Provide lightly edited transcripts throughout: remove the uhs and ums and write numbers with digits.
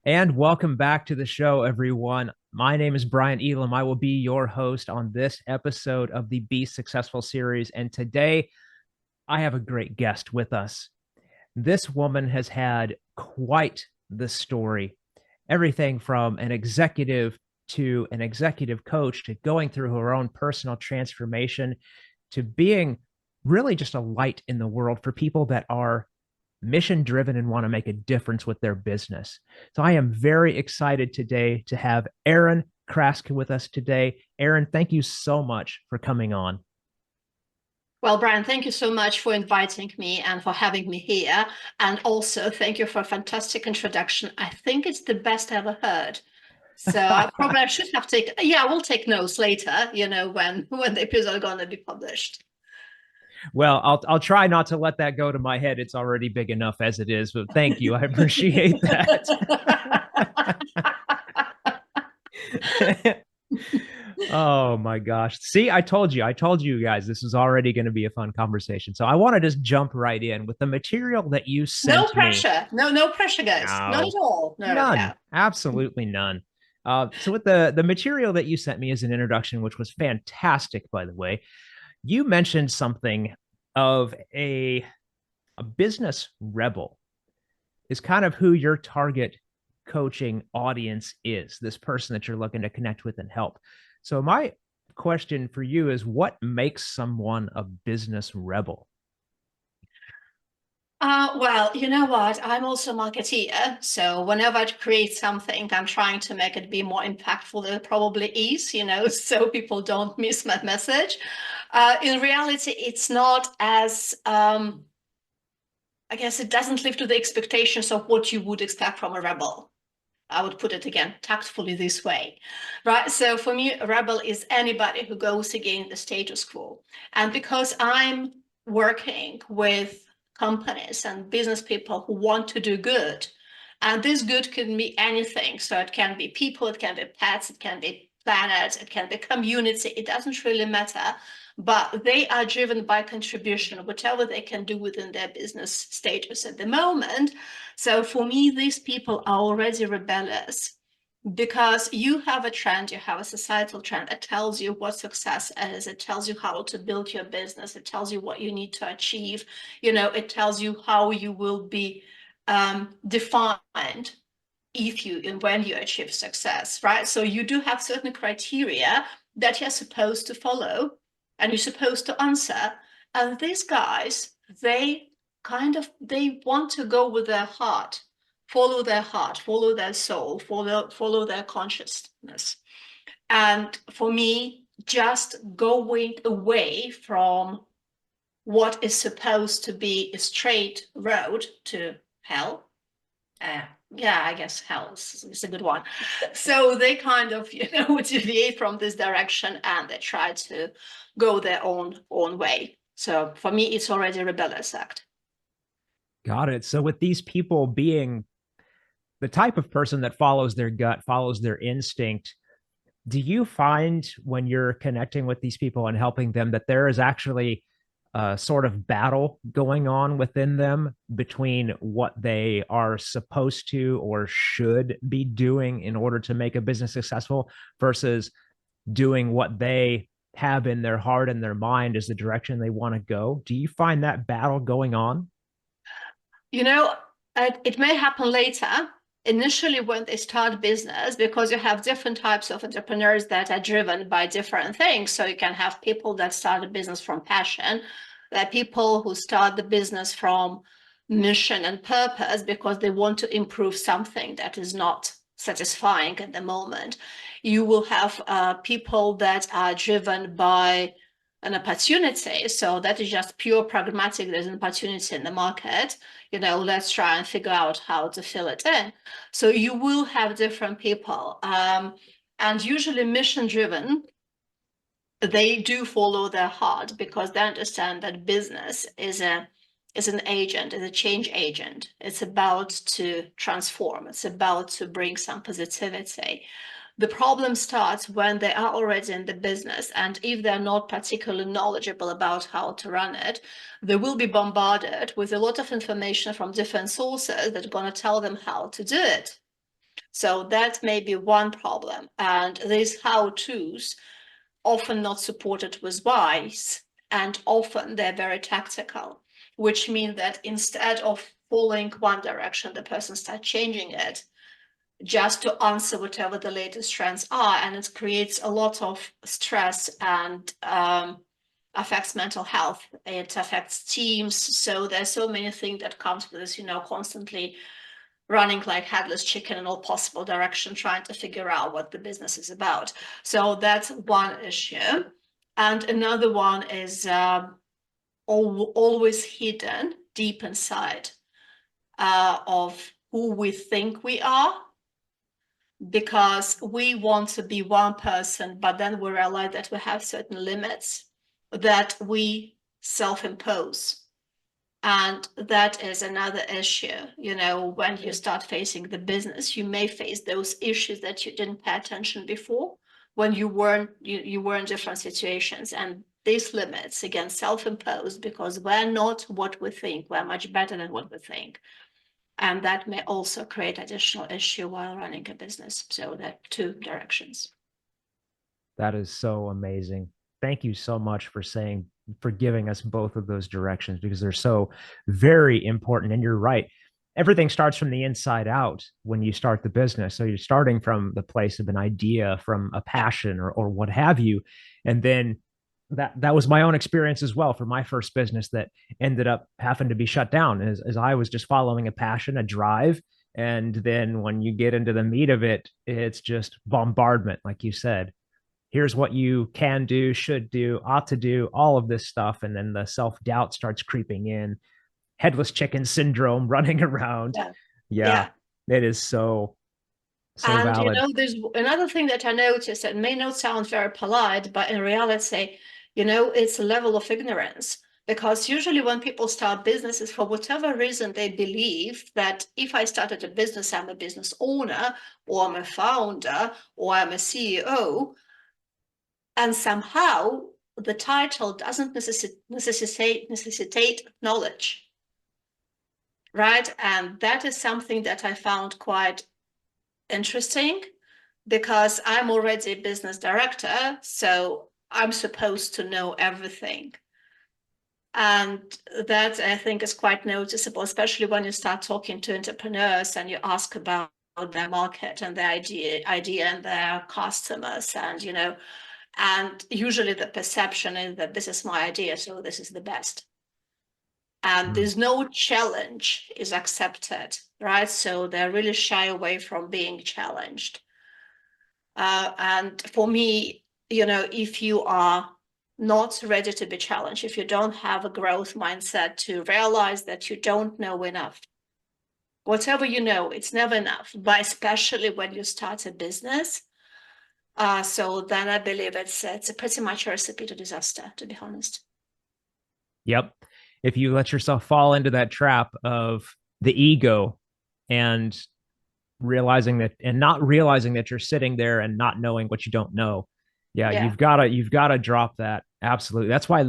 And welcome back to the show, everyone. My name is Brian Elam. I will be your host on this episode of the Be Successful series. And today I have a great guest with us. This woman has had quite the story. Everything from an executive to an executive coach to going through her own personal transformation to being really just a light in the world for people that are mission driven and want to make a difference with their business. So I am very excited today to have Erin Craske with us today. Erin, thank you so much for coming on. Well, Brian, thank you so much for inviting me and for having me here. And also, thank you for a fantastic introduction. I think it's the best I ever heard. So I should have taken, yeah, we'll take notes later, when the episode is going to be published. Well, I'll try not to let that go to my head. It's already big enough as it is, but thank you. I appreciate that. Oh my gosh. See, I told you guys this is already going to be a fun conversation. So I want to just jump right in with the material that you No sent me. pressure. No pressure, guys. Not at No, all. No, none, yeah. absolutely none. So with the material that you sent me as an introduction, which was fantastic, by the way, you mentioned something of a business rebel is kind of who your target coaching audience is, this person that you're looking to connect with and help. So my question for you is what makes someone a business rebel? Well, you know what? I'm also a marketeer. So whenever I create something, I'm trying to make it be more impactful than it probably is, so people don't miss my message. In reality, it's not as, I guess it doesn't live to the expectations of what you would expect from a rebel. I would put it again tactfully this way, right? So for me, a rebel is anybody who goes against the status quo. And because I'm working with companies and business people who want to do good, and this good can be anything. So it can be people, it can be pets, it can be planets, it can be community. It doesn't really matter. But they are driven by contribution, whatever they can do within their business status at the moment. So for me, these people are already rebellious because you have a trend, you have a societal trend that tells you what success is. It tells you how to build your business. It tells you what you need to achieve. It tells you how you will be defined if you and when you achieve success, right? So you do have certain criteria that you're supposed to follow and you're supposed to answer. And these guys, they want to go with their heart, follow their soul, follow their consciousness. And for me, just going away from what is supposed to be a straight road to hell. Yeah, I guess hell is a good one. So they kind of, deviate from this direction and they try to go their own way. So for me, it's already a rebellious act. Got it. So with these people being the type of person that follows their gut, follows their instinct, do you find when you're connecting with these people and helping them that there is actually a sort of battle going on within them between what they are supposed to or should be doing in order to make a business successful versus doing what they have in their heart and their mind as the direction they want to go? Do you find that battle going on? You know, it may happen later, initially when they start business, because you have different types of entrepreneurs that are driven by different things. So you can have people that start a business from passion. There are people who start the business from mission and purpose because they want to improve something that is not satisfying at the moment. You will have people that are driven by an opportunity. So that is just pure pragmatic. There's an opportunity in the market. Let's try and figure out how to fill it in. So you will have different people. And usually mission driven, they do follow their heart because they understand that business is an agent, is a change agent. It's about to transform. It's about to bring some positivity. The problem starts when they are already in the business, and if they're not particularly knowledgeable about how to run it, they will be bombarded with a lot of information from different sources that are going to tell them how to do it. So that may be one problem. And these how-tos often not supported with whys, and often they're very tactical, which means that instead of following one direction, the person starts changing it just to answer whatever the latest trends are. And it creates a lot of stress and affects mental health. It affects teams. So there's so many things that comes with this, constantly running like headless chicken in all possible directions, trying to figure out what the business is about. So that's one issue. And another one is always hidden deep inside of who we think we are, because we want to be one person, but then we realize that we have certain limits that we self-impose. And that is another issue. When you start facing the business, you may face those issues that you didn't pay attention before when you were in different situations. And these limits, again, self-imposed, because we're not what we think. We're much better than what we think. And that may also create additional issue while running a business. So there are two directions. That is so amazing. Thank you so much for giving us both of those directions, because they're so very important. And you're right. Everything starts from the inside out when you start the business. So you're starting from the place of an idea, from a passion, or what have you. And then that was my own experience as well for my first business that ended up having to be shut down as I was just following a passion, a drive. And then when you get into the meat of it, it's just bombardment, like you said. Here's what you can do, should do, ought to do, all of this stuff. And then the self-doubt starts creeping in, headless chicken syndrome running around. Yeah. Yeah, Yeah. it is so And valid. there's another thing that I noticed that may not sound very polite, but in reality, it's a level of ignorance. Because usually when people start businesses, for whatever reason, they believe that if I started a business, I'm a business owner, or I'm a founder, or I'm a CEO. And somehow the title doesn't necessitate knowledge, right? And that is something that I found quite interesting, because I'm already a business director, so I'm supposed to know everything. And that, I think, is quite noticeable, especially when you start talking to entrepreneurs and you ask about their market and their idea and their customers, and usually the perception is that this is my idea, so this is the best. And there's no challenge is accepted, right? So they're really shy away from being challenged. And for me, if you are not ready to be challenged, if you don't have a growth mindset to realize that you don't know enough, whatever you know, it's never enough, but especially when you start a business. So then I believe it's a pretty much a recipe to disaster, to be honest. Yep. If you let yourself fall into that trap of the ego and not realizing that you're sitting there and not knowing what you don't know. Yeah, Yeah. you've got to drop that. Absolutely. That's why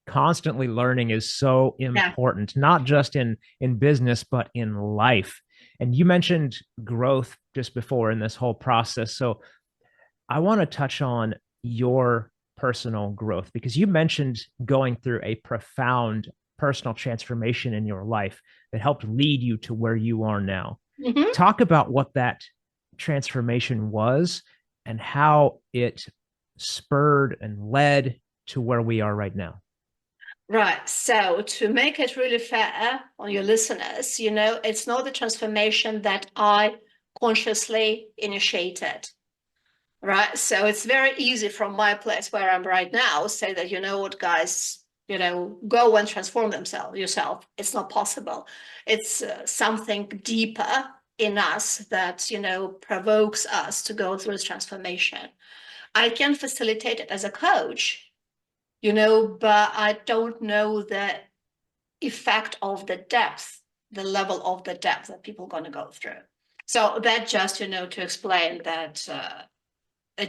constantly learning is so Yeah. important, not just in business, but in life. And you mentioned growth just before in this whole process. So I want to touch on your personal growth, because you mentioned going through a profound personal transformation in your life that helped lead you to where you are now. Mm-hmm. Talk about what that transformation was and how it spurred and led to where we are right now. Right. So to make it really fair on your listeners, it's not the transformation that I consciously initiated. Right. So it's very easy from my place where I'm right now, say that, what, guys, go and transform yourself. It's not possible. It's something deeper in us that, provokes us to go through this transformation. I can facilitate it as a coach, but I don't know the effect of the depth, the level of the depth that people are going to go through. So that just, to explain that,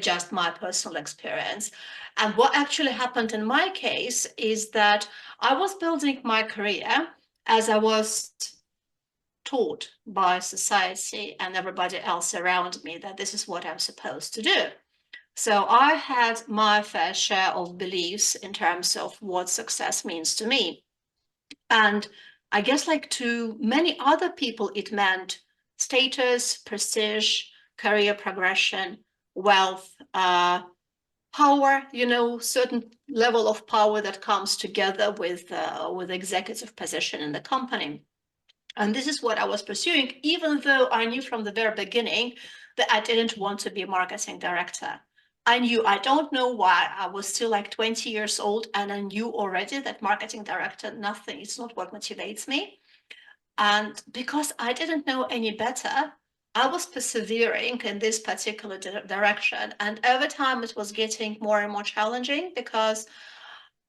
just my personal experience. And what actually happened in my case is that I was building my career as I was taught by society and everybody else around me that this is what I'm supposed to do. So I had my fair share of beliefs in terms of what success means to me. And I guess, like to many other people, it meant status, prestige, career progression, wealth, power, certain level of power that comes together with executive position in the company. And this is what I was pursuing, even though I knew from the very beginning that I didn't want to be a marketing director. I don't know why, I was still like 20 years old and I knew already that marketing director, nothing, it's not what motivates me. And because I didn't know any better, I was persevering in this particular direction. And over time, it was getting more and more challenging because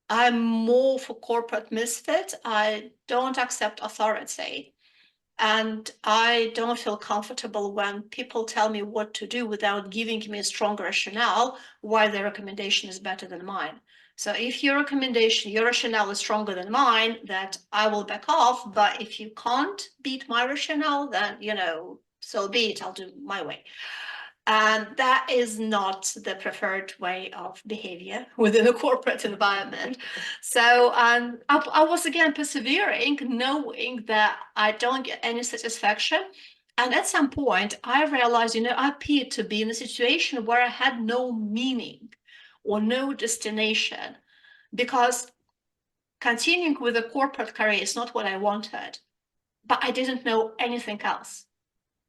I'm more for corporate misfit. I don't accept authority. And I don't feel comfortable when people tell me what to do without giving me a strong rationale why their recommendation is better than mine. So if your recommendation, your rationale is stronger than mine, that I will back off. But if you can't beat my rationale, then, so be it, I'll do my way. And that is not the preferred way of behavior within a corporate environment. So I was again persevering, knowing that I don't get any satisfaction. And at some point, I realized, I appeared to be in a situation where I had no meaning or no destination, because continuing with a corporate career is not what I wanted, but I didn't know anything else.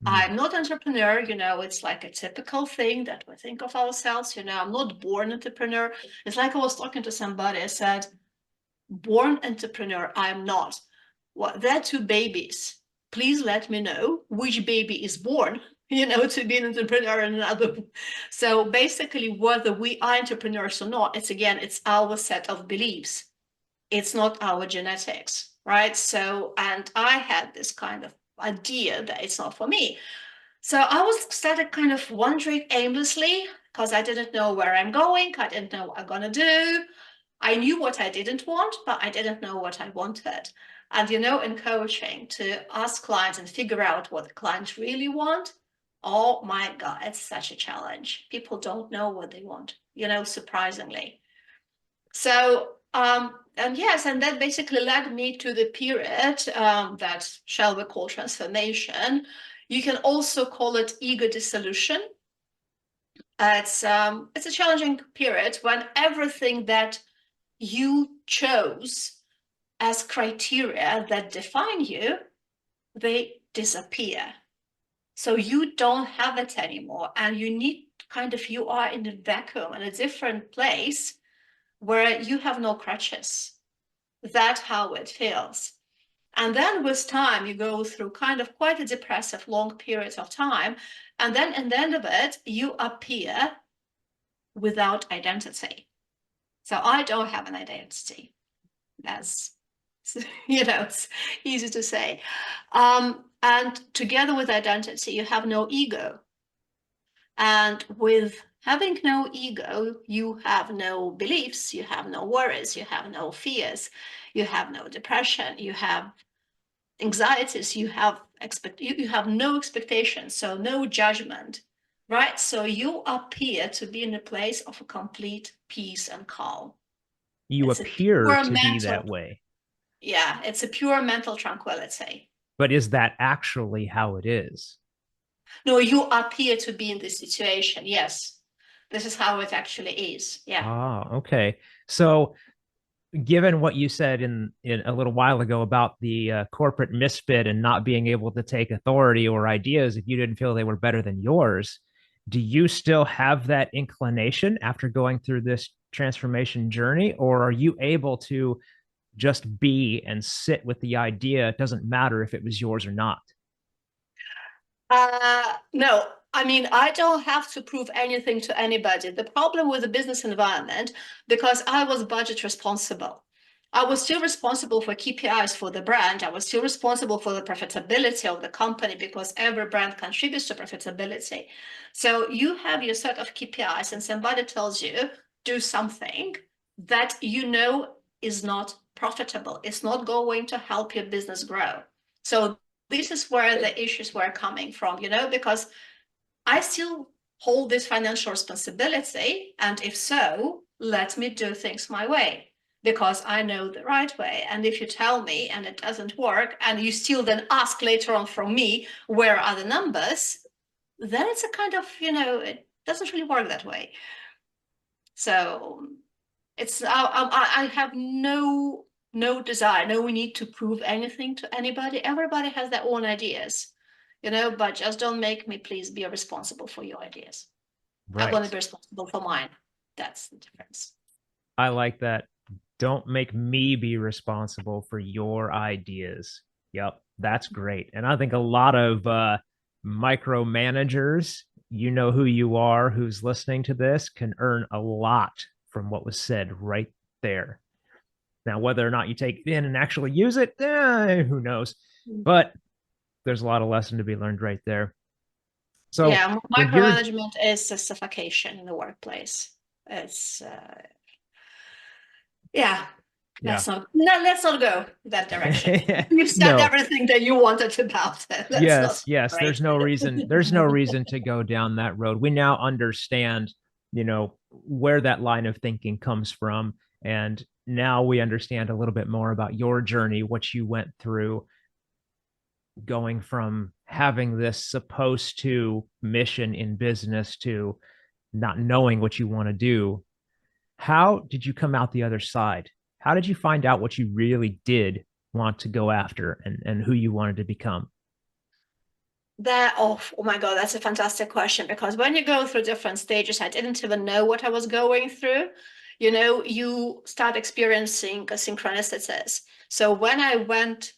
I'm not an entrepreneur, it's like a typical thing that we think of ourselves, I'm not born entrepreneur. It's like I was talking to somebody, I said, born entrepreneur, I'm not. Well, they're two babies. Please let me know which baby is born, to be an entrepreneur and another. So basically, whether we are entrepreneurs or not, it's our set of beliefs. It's not our genetics, right? So, and I had this kind of idea that it's not for me. So I started kind of wandering aimlessly because I didn't know where I'm going. I didn't know what I'm going to do. I knew what I didn't want, but I didn't know what I wanted. And, in coaching, to ask clients and figure out what the clients really want, oh my God, it's such a challenge. People don't know what they want, surprisingly. So, and yes, and that basically led me to the period that shall we call transformation. You can also call it ego dissolution. It's a challenging period when everything that you chose as criteria that define you, they disappear. So you don't have it anymore, and you are in a vacuum, in a different place where you have no crutches. That's how it feels. And then with time, you go through kind of quite a depressive long period of time. And then at the end of it, you appear without identity. So I don't have an identity. That's, it's easy to say. And together with identity, you have no ego. And with having no ego, you have no beliefs, you have no worries, you have no fears, you have no depression, you have anxieties, you have no expectations, so no judgment, right? So you appear to be in a place of a complete peace and calm. You It's a appear pure to be that mental, way, yeah, it's a pure mental tranquility. but is that actually how it is? No, you appear to be in this situation. Yes, this is how it actually is. Yeah. Ah, okay. So given what you said in a little while ago about the corporate misfit and not being able to take authority or ideas if you didn't feel they were better than yours, do you still have that inclination after going through this transformation journey, or are you able to just be and sit with the idea? It doesn't matter if it was yours or not. No, I mean, I don't have to prove anything to anybody. The problem with the business environment, because I was budget responsible, I was still responsible for KPIs for the brand. I was still responsible for the profitability of the company because every brand contributes to profitability. So you have your set of KPIs and somebody tells you, do something that is not profitable. It's not going to help your business grow. So this is where the issues were coming from, because I still hold this financial responsibility. And if so, let me do things my way because I know the right way. And if you tell me and it doesn't work, and you still then ask later on from me, where are the numbers? Then it's a kind of, it doesn't really work that way. So I have no desire, no need to prove anything to anybody. Everybody has their own ideas, but just don't make me please be responsible for your ideas. I want to Right. be responsible for mine. That's the difference. I like that. Don't make me be responsible for your ideas. Yep, that's great. And I think a lot of micromanagers, you know who you are, who's listening to this, can earn a lot from what was said right there. Now, whether or not you take it in and actually use it, who knows? But there's a lot of lesson to be learned right there. So Yeah, when you're, micromanagement is a suffocation in the workplace. It's yeah, yeah, let's not go that direction. You've said no, everything that you wanted about it. Let's not yes, yes, great. there's no reason to go down that road. We now understand, where that line of thinking comes from, and now we understand a little bit more about your journey, what you went through, going from having this supposed to mission in business to not knowing what you want to do. How did you come out the other side? How did you find out what you really did want to go after, and who you wanted to become? Oh my God, that's a fantastic question because when you go through different stages, I didn't even know what I was going through. You start experiencing synchronicities. So when I went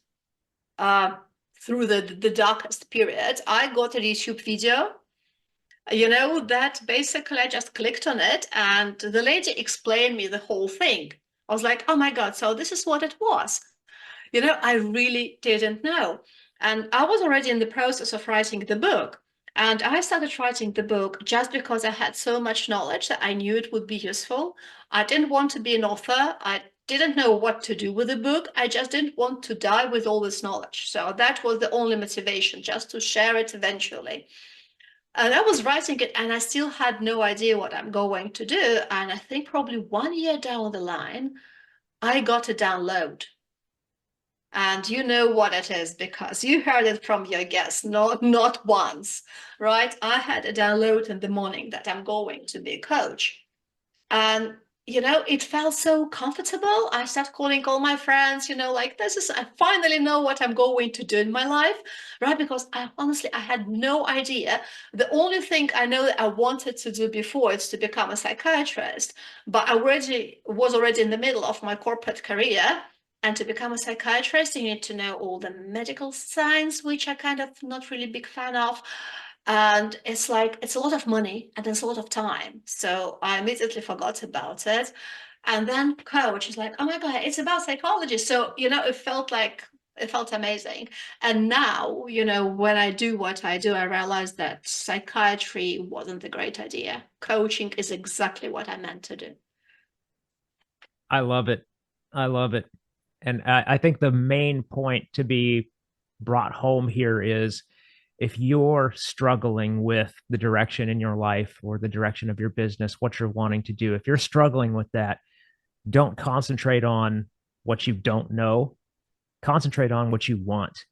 uh, through the darkest period, I got a YouTube video, that basically I just clicked on it and the lady explained me the whole thing. I was like, oh my God, so this is what it was. I really didn't know. And I was already in the process of writing the book. And I started writing the book just because I had so much knowledge that I knew it would be useful. I didn't want to be an author. I didn't know what to do with the book. I just didn't want to die with all this knowledge. So that was the only motivation, just to share it eventually. And I was writing it and I still had no idea what I'm going to do. And I think probably 1 year down the line, I got a download. And you know what it is because you heard it from your guest, not once, right? I had a download in the morning that I'm going to be a coach. And it felt so comfortable. I started calling all my friends, like I finally know what I'm going to do in my life, right? Because I had no idea. The only thing I know that I wanted to do before is to become a psychiatrist, but I was already in the middle of my corporate career. And to become a psychiatrist, you need to know all the medical science, which I kind of not really big fan of. And it's a lot of money and it's a lot of time. So I immediately forgot about it. And then coach is like, oh my God, it's about psychology. So, it felt amazing. And now, when I do what I do, I realize that psychiatry wasn't a great idea. Coaching is exactly what I meant to do. I love it. I love it. And I think the main point to be brought home here is, if you're struggling with the direction in your life or the direction of your business, what you're wanting to do, if you're struggling with that, don't concentrate on what you don't know. Concentrate on what you want.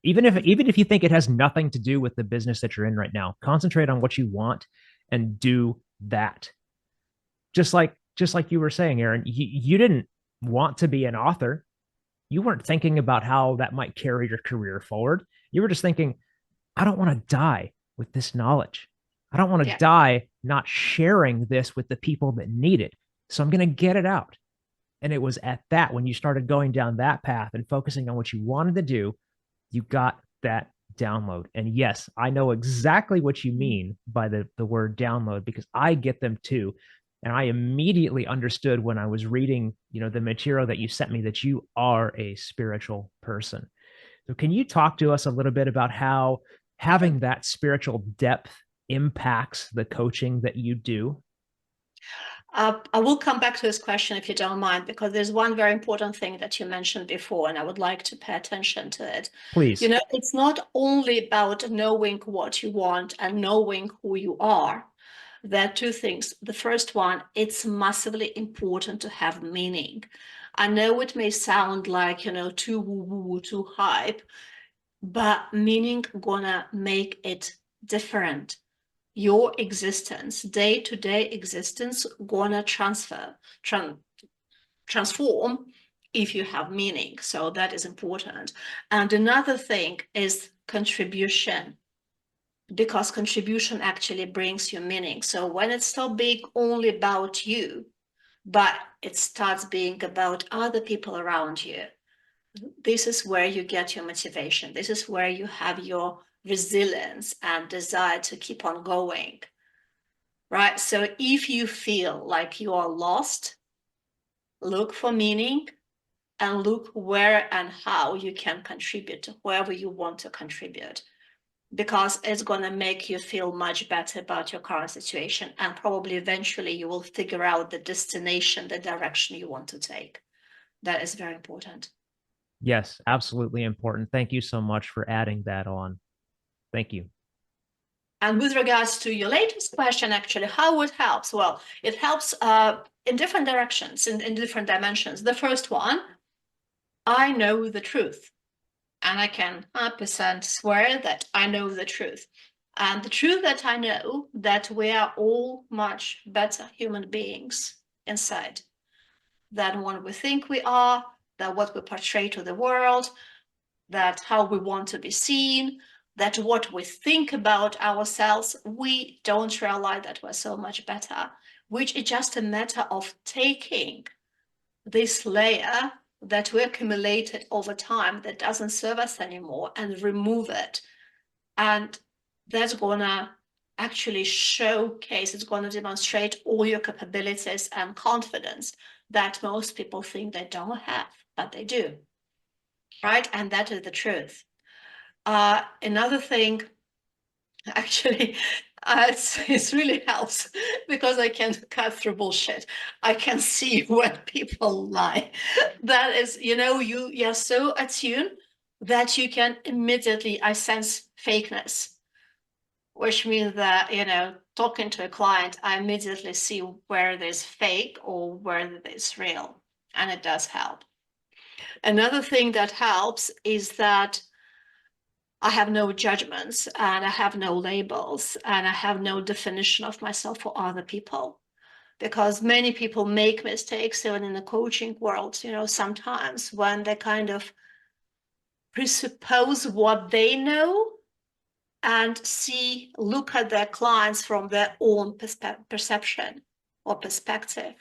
Even if you think it has nothing to do with the business that you're in right now, concentrate on what you want and do that. Just like you were saying, Erin, you didn't want to be an author. You weren't thinking about how that might carry your career forward. You were just thinking, I don't want to die with this knowledge. I don't want to Yeah. die not sharing this with the people that need it. So I'm going to get it out. And it was at that, when you started going down that path and focusing on what you wanted to do, you got that download. And yes, I know exactly what you mean by the word download, because I get them too. And I immediately understood when I was reading, the material that you sent me, that you are a spiritual person. So can you talk to us a little bit about how having that spiritual depth impacts the coaching that you do? I will come back to this question if you don't mind, because there's one very important thing that you mentioned before, and I would like to pay attention to it. Please. It's not only about knowing what you want and knowing who you are. There are two things. The first one, it's massively important to have meaning. I know it may sound like, too woo-woo, too hype, but meaning gonna make it different. Your existence, day-to-day existence, gonna transform if you have meaning. So that is important. And another thing is contribution, because contribution actually brings you meaning. So when it stops being only about you, but it starts being about other people around you, this is where you get your motivation. This is where you have your resilience and desire to keep on going. Right? So if you feel like you are lost, look for meaning and look where and how you can contribute to wherever you want to contribute, because it's going to make you feel much better about your current situation. And probably eventually you will figure out the destination, the direction you want to take. That is very important. Yes, absolutely important. Thank you so much for adding that on. Thank you. And with regards to your latest question, actually, how it helps? Well, it helps in different directions, in different dimensions. The first one, I know the truth. And I can 100% swear that I know the truth. And the truth that I know, that we are all much better human beings inside than what we think we are, that what we portray to the world, that how we want to be seen, that what we think about ourselves, we don't realize that we're so much better, which is just a matter of taking this layer that we accumulated over time that doesn't serve us anymore and remove it. And that's gonna actually showcase, it's gonna demonstrate all your capabilities and confidence that most people think they don't have, but they do. Right? And that is the truth. Another thing, actually, it really helps because I can cut through bullshit. I can see when people lie. That is, you're so attuned that you can immediately, I sense fakeness, which means that, talking to a client, I immediately see where there's fake or where there's real, and it does help. Another thing that helps is that I have no judgments and I have no labels and I have no definition of myself for other people, because many people make mistakes even in the coaching world, sometimes when they kind of presuppose what they know and look at their clients from their own perception or perspective.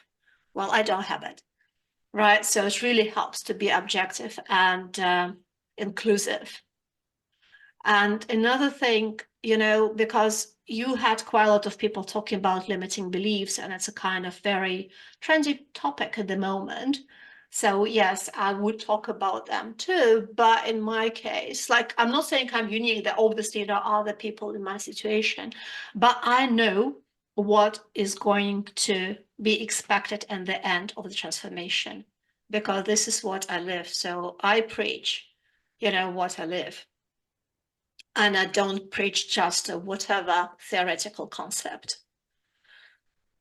Well, I don't have it, right? So it really helps to be objective and inclusive. And another thing, because you had quite a lot of people talking about limiting beliefs, and it's a kind of very trendy topic at the moment. So yes, I would talk about them too. But in my case, like, I'm not saying I'm unique, that obviously there are other people in my situation, but I know what is going to be expected in the end of the transformation, because this is what I live. So I preach, what I live. And I don't preach just whatever theoretical concept.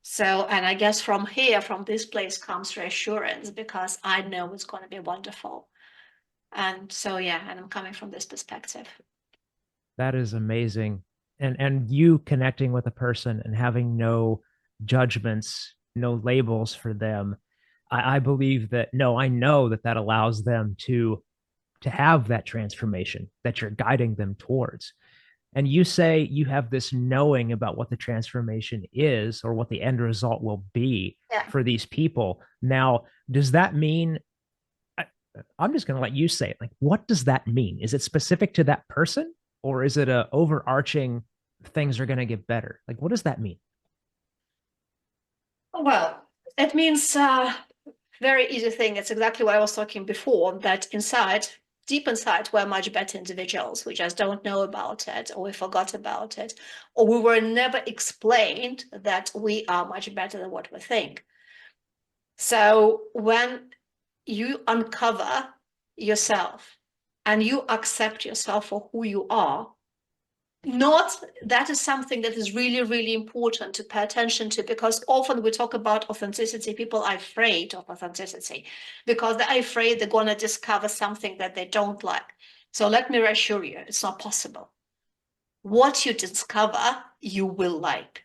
So, and I guess from this place comes reassurance, because I know it's going to be wonderful. And so, yeah, and I'm coming from this perspective. That is amazing. And you connecting with a person and having no judgments, no labels for them. I believe that, no, I know that that allows them to have that transformation that you're guiding them towards. And you say you have this knowing about what the transformation is or what the end result will be Yeah. for these people. Now, does that mean, I'm just going to let you say it. Like, what does that mean? Is it specific to that person, or is it a overarching things are going to get better? Like, what does that mean? Well, it means very easy thing. It's exactly what I was talking before, that inside deep inside, we're much better individuals. We just don't know about it, or we forgot about it, or we were never explained that we are much better than what we think. So when you uncover yourself and you accept yourself for who you are, not that is something that is really, really important to pay attention to, because often we talk about authenticity, people are afraid of authenticity because they're afraid they're going to discover something that they don't like. So let me reassure you, it's not possible. What you discover, you will like,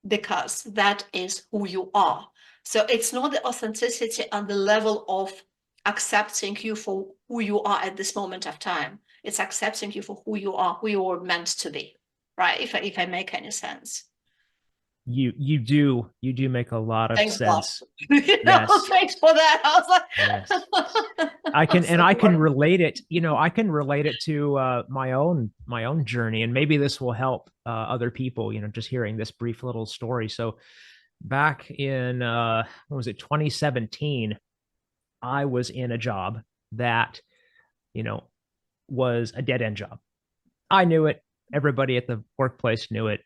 because that is who you are. So it's not the authenticity and the level of accepting you for who you are at this moment of time. It's accepting you for who you are, who you were meant to be, right? If I make any sense. You do make a lot of Thanks God. sense. Yes. Thanks for that. Yes. I was I can, like, and so I can worried. relate it, I can relate it to my own journey, and maybe this will help other people, just hearing this brief little story. So back in what was it, 2017, I was in a job that, you know, was a dead end job. I knew it. Everybody at the workplace knew it,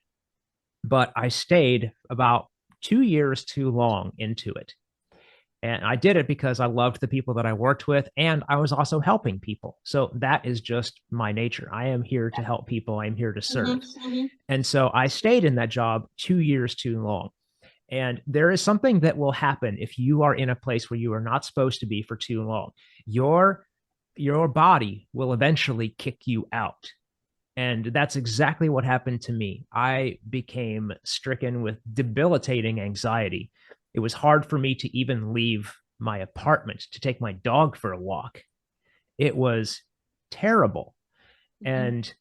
but I stayed about 2 years too long into it. And I did it because I loved the people that I worked with, and I was also helping people. So that is just my nature. I am here to help people. I'm here to serve. Mm-hmm, And so I stayed in that job 2 years too long. And there is something that will happen if you are in a place where you are not supposed to be for too long. Your body will eventually kick you out. And that's exactly what happened to me. I became stricken with debilitating anxiety. It was hard for me to even leave my apartment to take my dog for a walk. It was terrible. mm-hmm, And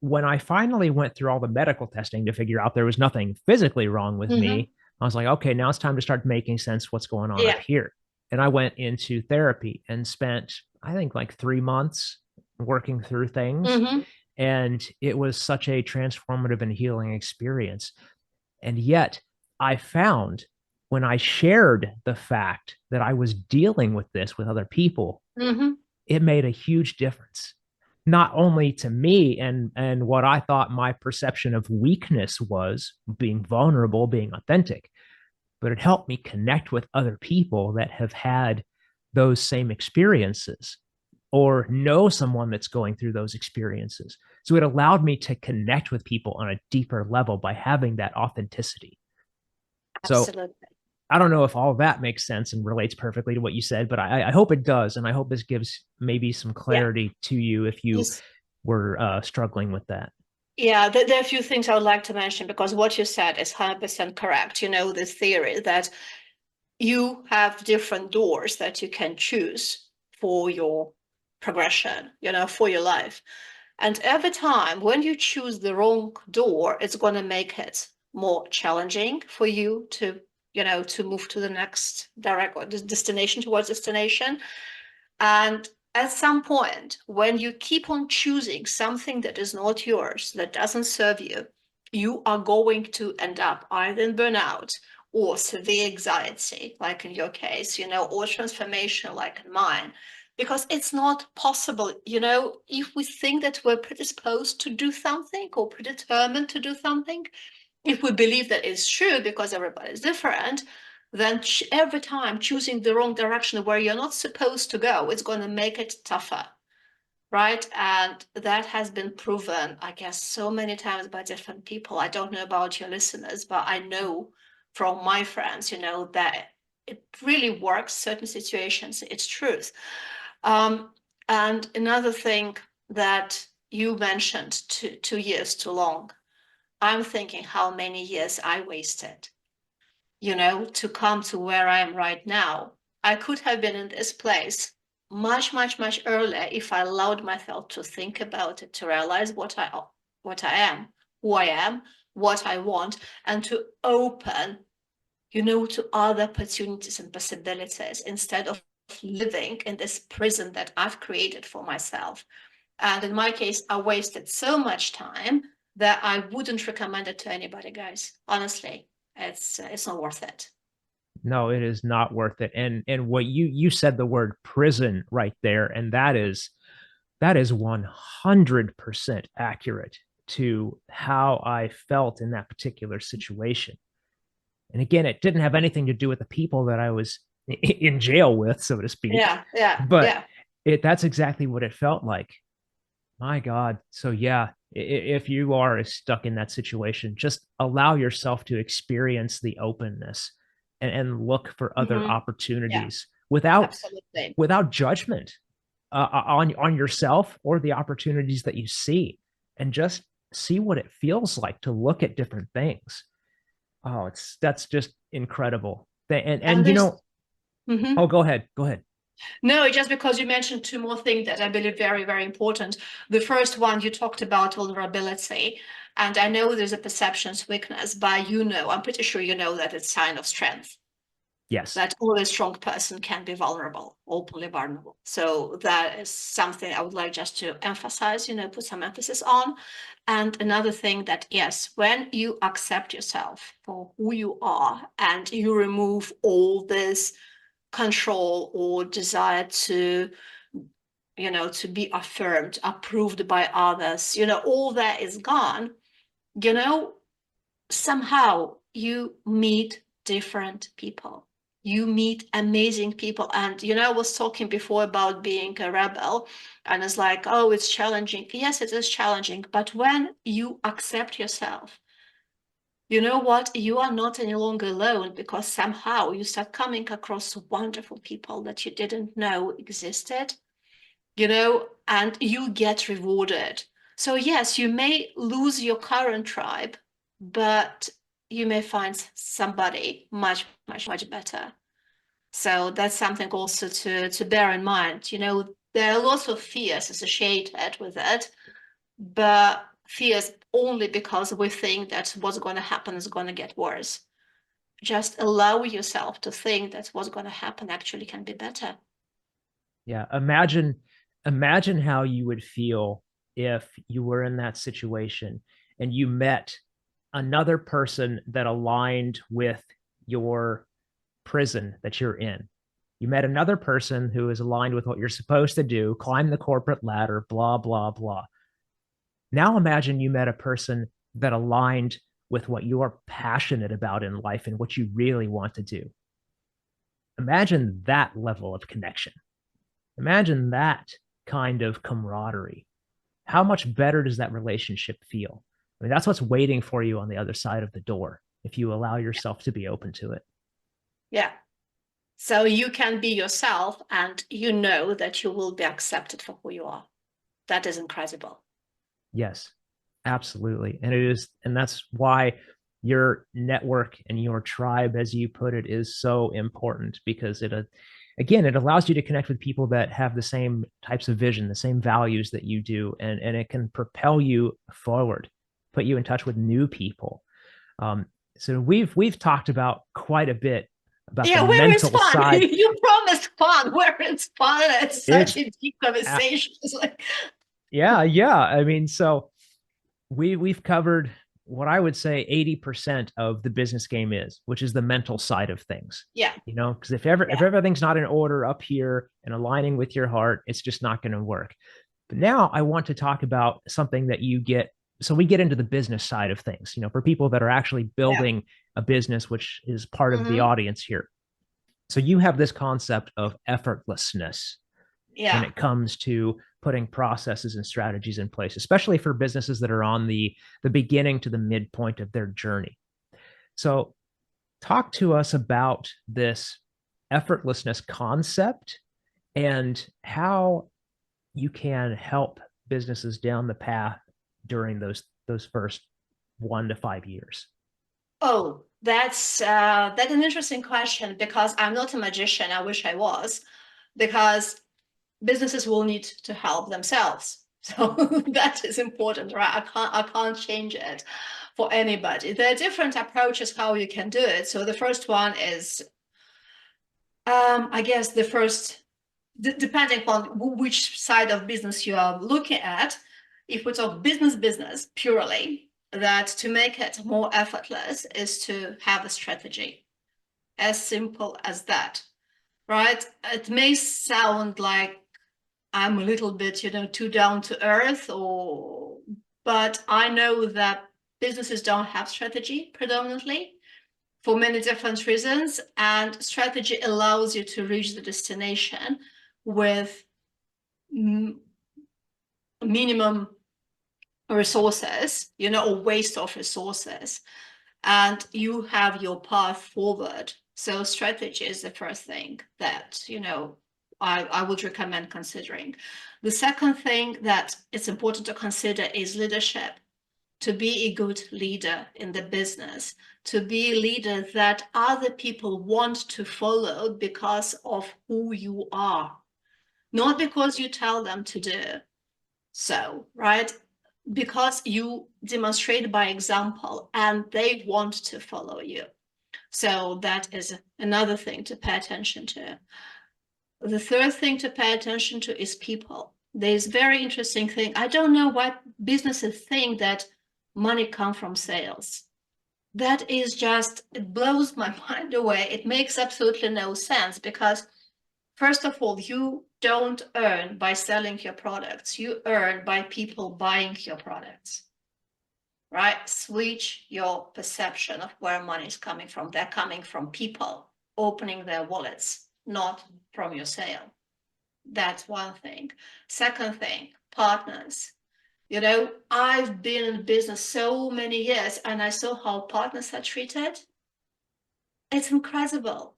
when I finally went through all the medical testing to figure out there was nothing physically wrong with mm-hmm. me, I was like, okay, now it's time to start making sense what's going on up Yeah. here. And I went into therapy and spent, I think, like 3 months working through things. Mm-hmm, And it was such a transformative and healing experience. And yet, I found when I shared the fact that I was dealing with this with other people, mm-hmm, it made a huge difference, not only to me and what I thought my perception of weakness was, being vulnerable, being authentic, but it helped me connect with other people that have had those same experiences or know someone that's going through those experiences. So it allowed me to connect with people on a deeper level by having that authenticity. So absolutely. I don't know if all of that makes sense and relates perfectly to what you said, but I hope it does. And I hope this gives maybe some Yeah. clarity to you if you Yes. were struggling with that. Yeah, there are a few things I would like to mention, because what you said is 100% correct. You know, this theory that you have different doors that you can choose for your progression, for your life. And every time when you choose the wrong door, it's going to make it more challenging for you to move to the next direct or destination, towards destination. And at some point, when you keep on choosing something that is not yours, that doesn't serve you, you are going to end up either in burnout or severe anxiety, like in your case, or transformation, like in mine. Because it's not possible, if we think that we're predisposed to do something or predetermined to do something, if we believe that it's true because everybody is different, then every time choosing the wrong direction where you're not supposed to go, it's going to make it tougher, right? And that has been proven, I guess, so many times by different people. I don't know about your listeners, but I know from my friends, that it really works. Certain situations, it's truth. Um, and another thing that you mentioned, 2 years too long. I'm thinking how many years I wasted, to come to where I am right now. I could have been in this place much, much, much earlier if I allowed myself to think about it, to realize what I am, who I am, what I want, and to open, to other opportunities and possibilities instead of living in this prison that I've created for myself. And in my case, I wasted so much time that I wouldn't recommend it to anybody, guys. Honestly, it's not worth it. No, it is not worth it. And what you said the word prison right there, and that is That is 100% accurate to how I felt in that particular situation. And again, it didn't have anything to do with the people that I was in jail with, so to speak, Yeah, yeah, but yeah. that's exactly what it felt like. My God. So yeah, if you are stuck in that situation, just allow yourself to experience the openness and look for other Hmm. Yeah, opportunities without absolutely. judgment on yourself or the opportunities that you see, and just see what it feels like to look at different things. Oh, that's just incredible. And And you there's, know, mhm. oh, go ahead, go ahead. No, just because you mentioned two more things that I believe very, very important. The first one, you talked about vulnerability. And I know there's a perceptions weakness, but I'm pretty sure you know that it's a sign of strength, Yes. that only a strong person can be vulnerable, openly vulnerable. So that is something I would like just to emphasize, put some emphasis on. And another thing that, yes, when you accept yourself for who you are and you remove all this control or desire to to be affirmed, approved by others, all that is gone, you know somehow you meet different people, you meet amazing people. And I was talking before about being a rebel, and it's like, oh, it's challenging. Yes, it is challenging, but when you accept yourself, you know what? You are not any longer alone, because somehow you start coming across wonderful people that you didn't know existed, and you get rewarded. So, yes, you may lose your current tribe, but you may find somebody much, much, much better. So that's something also to bear in mind. There are lots of fears associated with it, but fears only because we think that what's going to happen is going to get worse. Just allow yourself to think that what's going to happen actually can be better. Yeah, imagine how you would feel if you were in that situation and you met another person that aligned with your prison that you're in. You met another person who is aligned with what you're supposed to do, climb the corporate ladder, blah, blah, blah. Now imagine you met a person that aligned with what you are passionate about in life and what you really want to do. Imagine that level of connection. Imagine that kind of camaraderie. How much better does that relationship feel? I mean, that's what's waiting for you on the other side of the door if you allow yourself to be open to it. Yeah. So you can be yourself and you know that you will be accepted for who you are. That is incredible. Yes, absolutely. And that's why your network and your tribe, as you put it, is so important, because again, it allows you to connect with people that have the same types of vision, the same values that you do, and it can propel you forward, put you in touch with new people. Um, so we've talked about quite a bit about the Yeah, where is mental fun? side. You promised fun. Where is fun? It's such It's a deep conversation. It's like, yeah. I mean, so we've covered what I would say 80% of the business game is, which is the mental side of things. yeah, Because if yeah. everything's not in order up here and aligning with your heart, it's just not going to work. But now I want to talk about something that you get. So we get into the business side of things, for people that are actually Yeah. building a business, which is part of the Hmm. audience here. So you have this concept of effortlessness when Yeah. it comes to putting processes and strategies in place, especially for businesses that are on the beginning to the midpoint of their journey. So talk to us about this effortlessness concept and how you can help businesses down the path during those first 1 to 5 years. Oh, that's an interesting question, because I'm not a magician. I wish I was, because businesses will need to help themselves. So that is important, right? I can't change it for anybody. There are different approaches how you can do it. So the first one is, I guess the first, depending on which side of business you are looking at. If we talk business purely, that to make it more effortless is to have a strategy. As simple as that, right? It may sound like I'm a little bit, too down to earth, but I know that businesses don't have strategy predominantly for many different reasons, and strategy allows you to reach the destination with minimum resources, or waste of resources, and you have your path forward. So strategy is the first thing that, I would recommend considering. The second thing that it's important to consider is leadership. To be a good leader in the business, to be a leader that other people want to follow because of who you are, not because you tell them to do so, right? Because you demonstrate by example and they want to follow you. So that is another thing to pay attention to. The third thing to pay attention to is people. There's very interesting thing. I don't know why businesses think that money comes from sales. That is just, it blows my mind away. It makes absolutely no sense because, first of all, you don't earn by selling your products. You earn by people buying your products, right? Switch your perception of where money is coming from. They're coming from people opening their wallets, not from your sale. That's one thing. Second thing, partners. I've been in business so many years and I saw how partners are treated. It's incredible.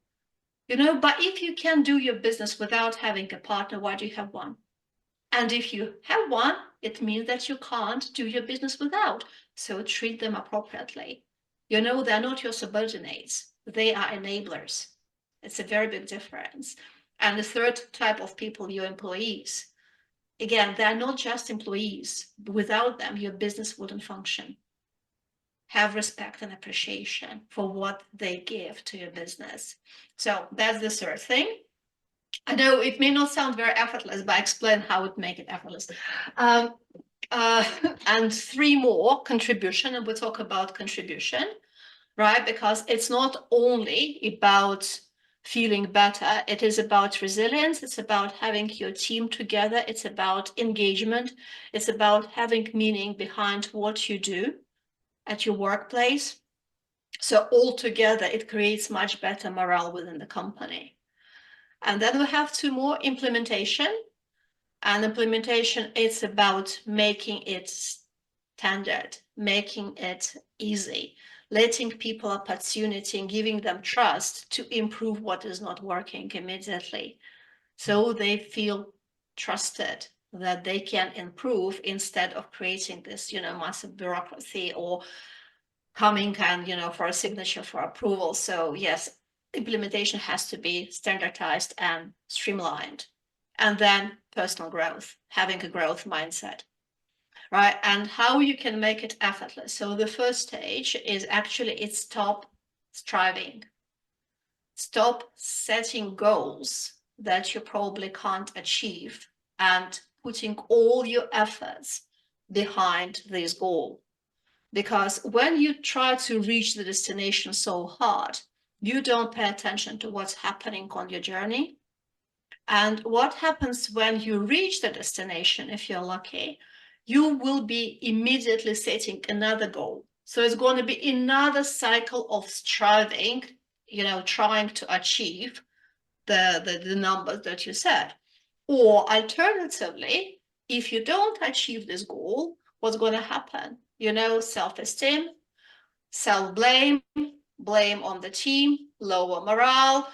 But if you can do your business without having a partner, why do you have one? And if you have one, it means that you can't do your business without. So treat them appropriately. They're not your subordinates. They are enablers. It's a very big difference. And the third type of people, your employees. Again, they're not just employees. Without them, your business wouldn't function. Have respect and appreciation for what they give to your business. So that's the third thing. I know it may not sound very effortless, but I explain how it make it effortless. And three more, contribution, and we'll talk about contribution, right? Because it's not only about feeling better, it is about resilience, it's about having your team together, it's about engagement, it's about having meaning behind what you do at your workplace. So altogether, it creates much better morale within the company. And then we have two more, implementation. And implementation, it's about making it standard, making it easy, letting people opportunity and giving them trust to improve what is not working immediately. So they feel trusted that they can improve instead of creating this, massive bureaucracy or coming and, for a signature for approval. So yes, implementation has to be standardized and streamlined. And then personal growth, having a growth mindset, right? And how you can make it effortless. So the first stage is actually, it's stop striving. Stop setting goals that you probably can't achieve and putting all your efforts behind this goal. Because when you try to reach the destination so hard, you don't pay attention to what's happening on your journey. And what happens when you reach the destination, if you're lucky, you will be immediately setting another goal. So it's going to be another cycle of striving, trying to achieve the numbers that you set. Or alternatively, if you don't achieve this goal, what's going to happen? Self-esteem, self-blame, blame on the team, lower morale,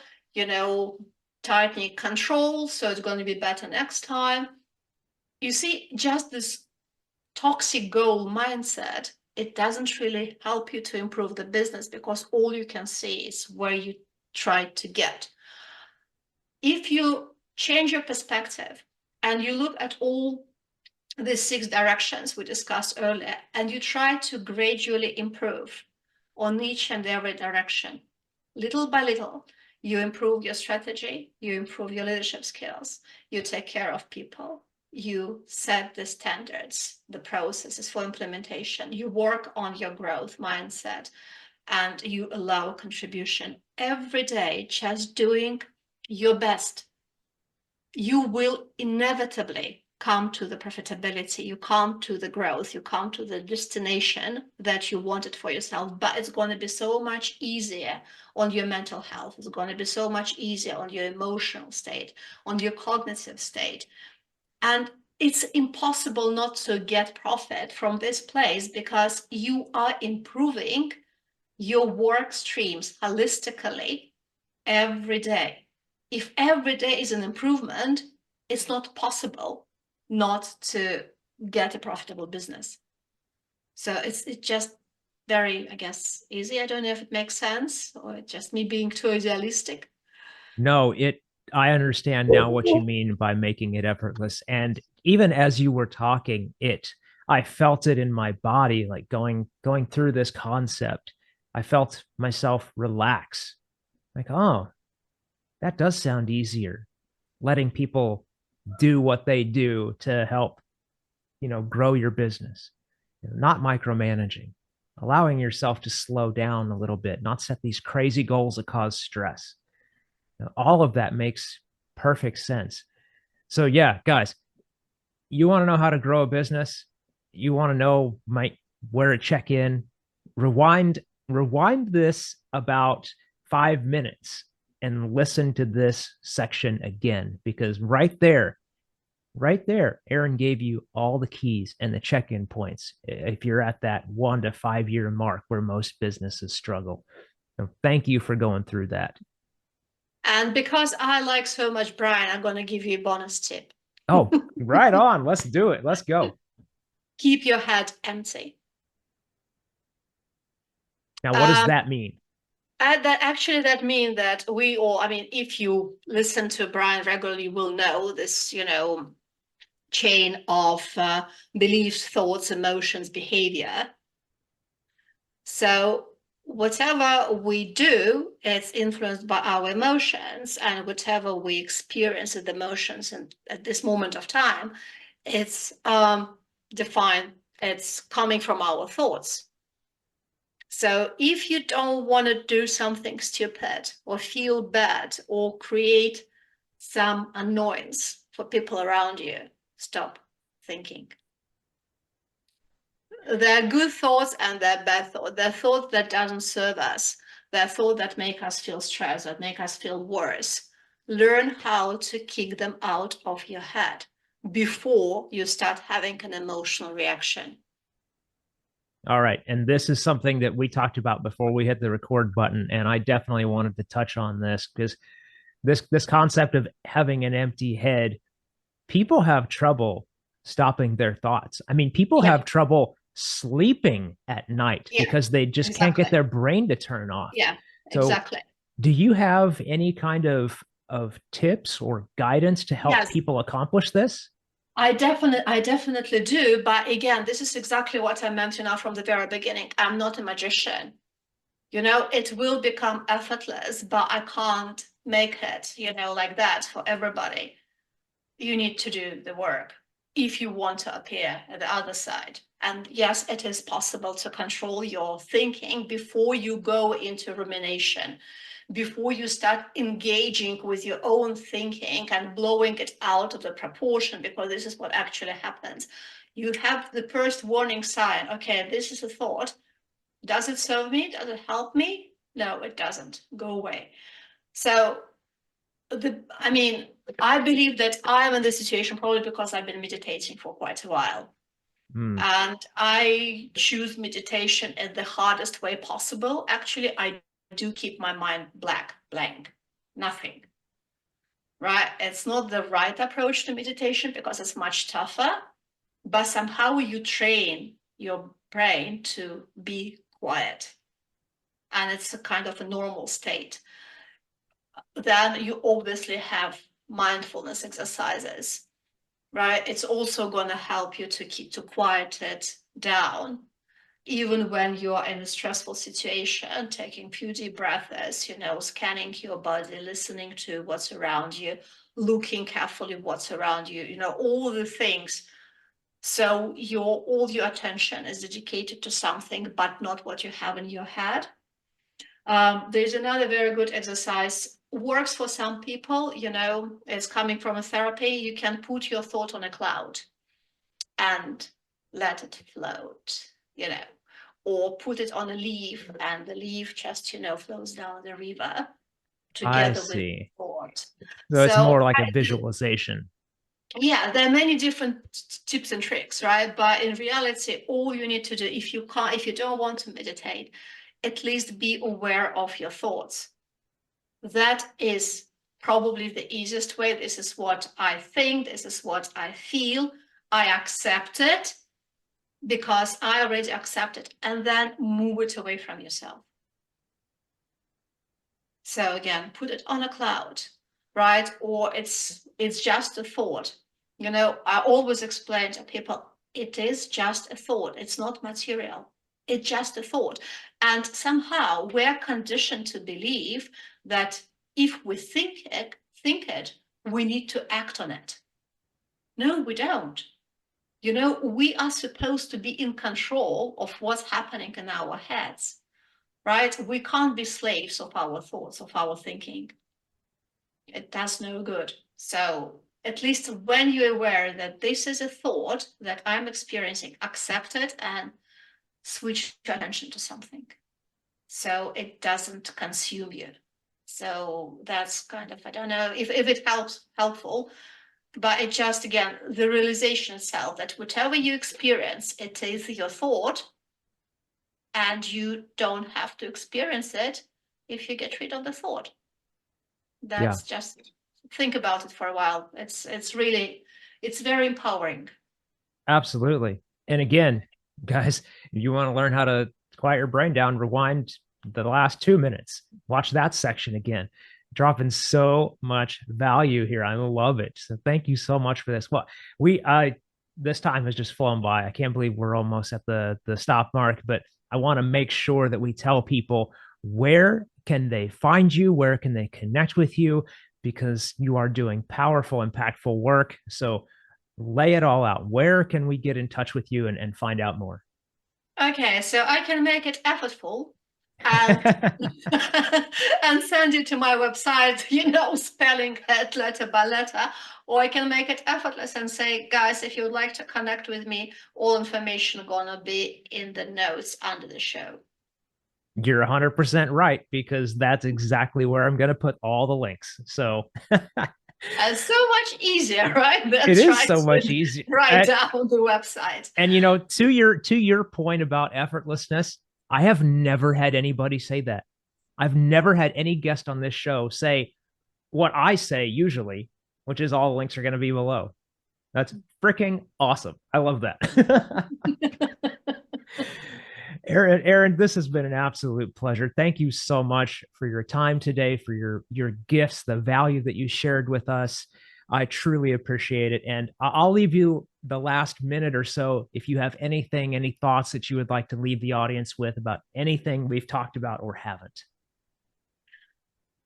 tightening control, so it's going to be better next time. You see, just this toxic goal mindset, it doesn't really help you to improve the business because all you can see is where you try to get. If you change your perspective and you look at all the 6 directions we discussed earlier, and you try to gradually improve on each and every direction, little by little, you improve your strategy, you improve your leadership skills, you take care of people, you set the standards, the processes for implementation, you work on your growth mindset, and you allow contribution every day, just doing your best. you will inevitably come to the profitability, you come to the growth, you come to the destination that you wanted for yourself, but it's going to be so much easier on your mental health. It's going to be so much easier on your emotional state, on your cognitive state. And it's impossible not to get profit from this place because you are improving your work streams holistically every day. If every day is an improvement, it's not possible not to get a profitable business. So it's just very, I guess, easy. I don't know if it makes sense or just me being too idealistic. No, I understand now what you mean by making it effortless. And even as you were talking, I felt it in my body, like going through this concept. I felt myself relax. Like, oh, that does sound easier. Letting people do what they do to help, grow your business. Not micromanaging, allowing yourself to slow down a little bit, not set these crazy goals that cause stress. All of that makes perfect sense. So yeah, guys, you want to know how to grow a business? You want to know where to check in? Rewind this about 5 minutes and listen to this section again, because right there, Erin gave you all the keys and the check-in points if you're at that 1 to 5 year mark where most businesses struggle. So thank you for going through that. And because I like so much Brian, I'm going to give you a bonus tip. Oh, right on. Let's do it. Let's go. Keep your head empty. Now, what does that mean? That means that we all, I mean, if you listen to Brian regularly, you will know this, chain of beliefs, thoughts, emotions, behavior. So whatever we do, it's influenced by our emotions, and whatever we experience as the emotions and at this moment of time, it's defined, it's coming from our thoughts. So if you don't want to do something stupid or feel bad or create some annoyance for people around you, stop thinking. There are good thoughts and there are bad thoughts. There are thoughts that doesn't serve us. There are thoughts that make us feel stressed, that make us feel worse. Learn how to kick them out of your head before you start having an emotional reaction. All right. And this is something that we talked about before we hit the record button. And I definitely wanted to touch on this because this concept of having an empty head, people have trouble stopping their thoughts. I mean, people have trouble sleeping at night because they just can't get their brain to turn off. Yeah, So exactly. do you have any kind of tips or guidance to help people accomplish this? I definitely do. But again, this is exactly what I meant, from the very beginning. I'm not a magician. It will become effortless, but I can't make it, like that for everybody. You need to do the work if you want to appear at the other side. And yes, it is possible to control your thinking before you go into rumination, before you start engaging with your own thinking and blowing it out of the proportion, because this is what actually happens. You have the first warning sign. Okay, this is a thought. Does it serve me? Does it help me? No, it doesn't. Go away. So I believe that I'm in this situation probably because I've been meditating for quite a while. And I choose meditation in the hardest way possible. Actually, I do keep my mind blank, nothing. Right? It's not the right approach to meditation because it's much tougher, but somehow you train your brain to be quiet. And it's a kind of a normal state. Then you obviously have mindfulness exercises, right? It's also going to help you to quiet it down, even when you are in a stressful situation, taking few deep breaths, scanning your body, listening to what's around you, looking carefully what's around you, all the things. So all your attention is dedicated to something, but not what you have in your head. There's another very good exercise works for some people, it's coming from a therapy. You can put your thought on a cloud and let it float, or put it on a leaf and the leaf just, flows down the river I together with see. thought. So it's more So like a visualization. yeah, there are many different tips and tricks, right? But in reality, all you need to do, if you don't want to meditate, at least be aware of your thoughts. That is probably the easiest way. This is what I think, this is what I feel. I accept it because I already accept it, and then move it away from yourself. So again, put it on a cloud, right? Or it's just a thought. I always explain to people, it is just a thought. It's not material. It's just a thought. And somehow we're conditioned to believe that if we think it, we need to act on it. No, we don't. We are supposed to be in control of what's happening in our heads, right? We can't be slaves of our thoughts, of our thinking. It does no good. So at least when you're aware that this is a thought that I'm experiencing, accept it and switch your attention to something so it doesn't consume you. So that's kind of, I don't know if it helpful, but it just, again, the realization itself that whatever you experience, it is your thought, and you don't have to experience it if you get rid of the thought. Yeah, That's just, think about it for a while. It's very empowering. absolutely. And again, guys, if you want to learn how to quiet your brain down, rewind the last 2 minutes, watch that section again. Dropping so much value here. I love it. So thank you so much for this. Well, this time has just flown by. I can't believe we're almost at the stop mark, but I want to make sure that we tell people where can they find you, where can they connect with you, because you are doing powerful, impactful work. So lay it all out. Where can we get in touch with you and find out more? Okay, so I can make it effortful and and send you to my website, spelling it letter by letter, or I can make it effortless and say, guys, if you would like to connect with me, all information gonna be in the notes under the show. You're 100% right, because that's exactly where I'm going to put all the links. So So much easier, right? it That's is right. so much easier. Write down the website. And to your point about effortlessness, I have never had anybody say that. I've never had any guest on this show say what I say usually, which is all the links are going to be below. That's freaking awesome. I love that. Erin, this has been an absolute pleasure. Thank you so much for your time today, for your gifts, the value that you shared with us. I truly appreciate it. And I'll leave you the last minute or so if you have any thoughts that you would like to leave the audience with about anything we've talked about or haven't.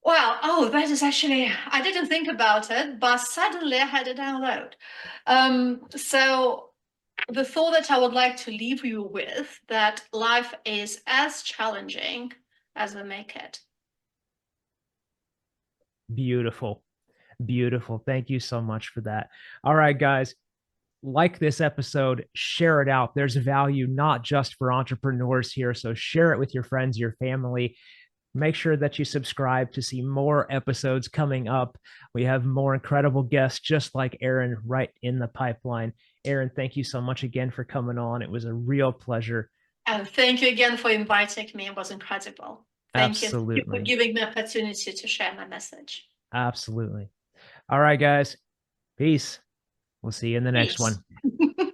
Well, that is actually, I didn't think about it, but suddenly I had a download. So the thought that I would like to leave you with, that life is as challenging as we make it. Beautiful. Beautiful. Thank you so much for that. All right, guys, like this episode, share it out. There's value not just for entrepreneurs here. So share it with your friends, your family. Make sure that you subscribe to see more episodes coming up. We have more incredible guests just like Erin right in the pipeline. Erin, thank you so much again for coming on. It was a real pleasure. And thank you again for inviting me. It was incredible. Thank you for Absolutely. giving me the opportunity to share my message. Absolutely. All right, guys. Peace. We'll see you in the next Peace. one.